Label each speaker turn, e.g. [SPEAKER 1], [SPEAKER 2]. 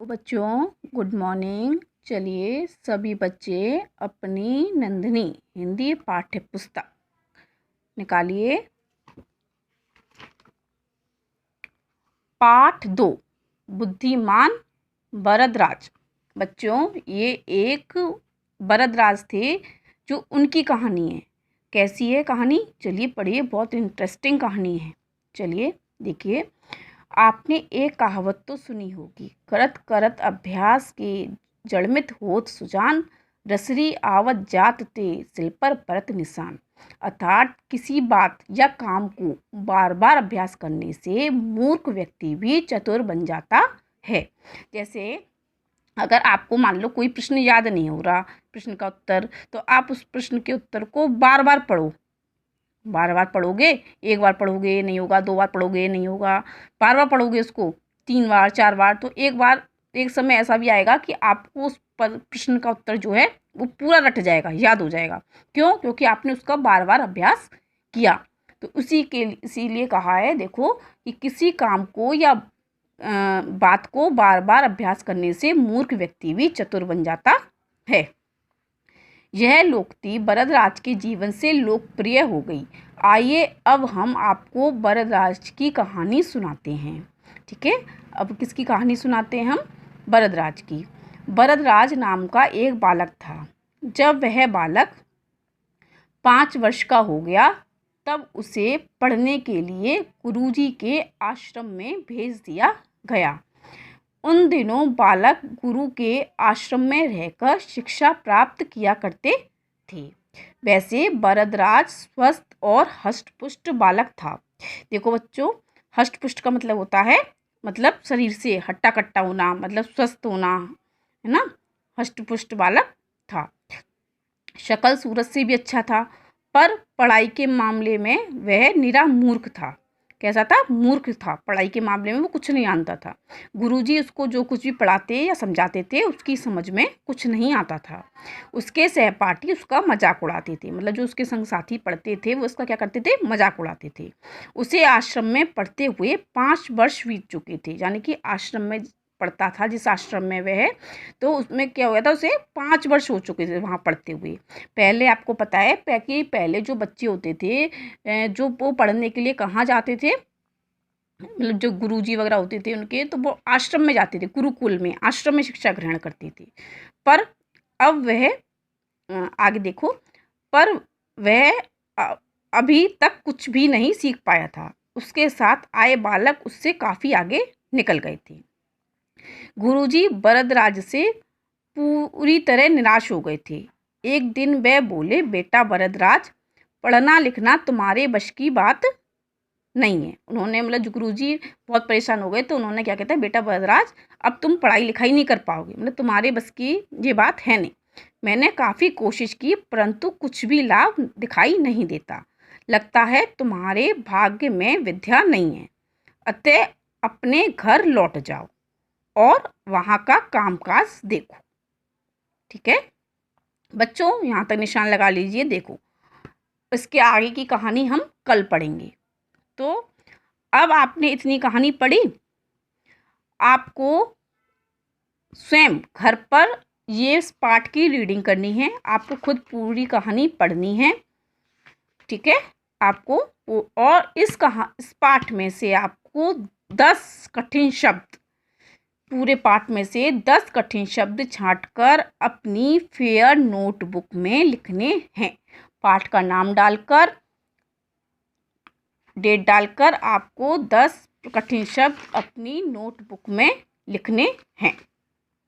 [SPEAKER 1] तो बच्चों, good morning. चलिए सभी बच्चे अपनी नंदनी हिंदी पाठ्य पुस्तक निकालिए। पाठ 2, बुद्धिमान बरदराज। बच्चों, ये एक बरदराज थे जो उनकी कहानी है। कैसी है कहानी? चलिए पढ़िए, बहुत इंटरेस्टिंग कहानी है। चलिए देखिए। आपने एक कहावत तो सुनी होगी, करत करत अभ्यास के जड़मित होत सुजान, रसरी आवत जात ते सिल पर परत निशान। अर्थात किसी बात या काम को बार बार अभ्यास करने से मूर्ख व्यक्ति भी चतुर बन जाता है। जैसे अगर आपको मान लो कोई प्रश्न याद नहीं हो रहा, प्रश्न का उत्तर, तो आप उस प्रश्न के उत्तर को बार बार पढ़ो। बार बार पढ़ोगे, एक बार पढ़ोगे नहीं होगा, 2 बार पढ़ोगे नहीं होगा, बार बार पढ़ोगे उसको 3 बार 4 बार, तो एक समय ऐसा भी आएगा कि आपको उस प्रश्न का उत्तर जो है वो पूरा रट जाएगा, याद हो जाएगा। क्यों? क्योंकि आपने उसका बार बार अभ्यास किया। तो इसीलिए कहा है, देखो, कि किसी काम को या बात को बार बार अभ्यास करने से मूर्ख व्यक्ति भी चतुर बन जाता है। यह लोकोक्ति बरदराज के जीवन से लोकप्रिय हो गई। आइए अब हम आपको बरदराज की कहानी सुनाते हैं। ठीक है, अब किसकी कहानी सुनाते हैं हम? बरदराज की। बरदराज नाम का एक बालक था। जब वह बालक 5 वर्ष का हो गया, तब उसे पढ़ने के लिए गुरुजी के आश्रम में भेज दिया गया। उन दिनों बालक गुरु के आश्रम में रहकर शिक्षा प्राप्त किया करते थे। वैसे बरदराज स्वस्थ और हष्टपुष्ट बालक था। देखो बच्चों, हष्टपुष्ट का मतलब होता है, मतलब शरीर से हट्टा कट्टा होना, मतलब स्वस्थ होना, है ना। हष्टपुष्ट बालक था। शक्ल सूरत से भी अच्छा था, पर पढ़ाई के मामले में वह निरा मूर्ख था। कैसा था? मूर्ख था। पढ़ाई के मामले में वो कुछ नहीं जानता था। गुरुजी उसको जो कुछ भी पढ़ाते या समझाते थे उसकी समझ में कुछ नहीं आता था। उसके सहपाठी उसका मजाक उड़ाते थे, मतलब जो उसके संग साथी पढ़ते थे वो उसका क्या करते थे? मजाक उड़ाते थे। उसे आश्रम में पढ़ते हुए 5 वर्ष बीत चुके थे, यानी कि आश्रम में पढ़ता था जिस आश्रम में वह, तो उसमें क्या हुआ था, उसे 5 वर्ष हो चुके थे वहाँ पढ़ते हुए। पहले आपको पता है कि पहले जो बच्चे होते थे, जो वो पढ़ने के लिए कहाँ जाते थे, मतलब जो गुरुजी वगैरह होते थे उनके, तो वो आश्रम में जाते थे, गुरुकुल में, आश्रम में शिक्षा ग्रहण करते थे। पर अब वह आगे देखो, पर वह अभी तक कुछ भी नहीं सीख पाया था। उसके साथ आए बालक उससे काफ़ी आगे निकल गए थे। गुरुजी बरदराज से पूरी तरह निराश हो गए थे। एक दिन वह बोले, बेटा बरदराज, पढ़ना लिखना तुम्हारे बश की बात नहीं है। उन्होंने, मतलब जो गुरुजी बहुत परेशान हो गए, तो उन्होंने क्या कहता है, बेटा बरदराज, अब तुम पढ़ाई लिखाई नहीं कर पाओगे, मतलब तुम्हारे बस की ये बात है नहीं। मैंने काफ़ी कोशिश की, परंतु कुछ भी लाभ दिखाई नहीं देता। लगता है तुम्हारे भाग्य में विद्या नहीं है। अतः अपने घर लौट जाओ और वहाँ का कामकाज देखो। ठीक है बच्चों, यहाँ तक निशान लगा लीजिए। देखो, इसके आगे की कहानी हम कल पढ़ेंगे। तो अब आपने इतनी कहानी पढ़ी, आपको स्वयं घर पर ये इस पाठ की रीडिंग करनी है। आपको खुद पूरी कहानी पढ़नी है। ठीक है, आपको और इस पाठ में से आपको 10 कठिन शब्द, पूरे पाठ में से 10 कठिन शब्द छांटकर अपनी फेयर नोटबुक में लिखने हैं। पाठ का नाम डालकर, डेट डालकर आपको 10 कठिन शब्द अपनी नोटबुक में लिखने हैं।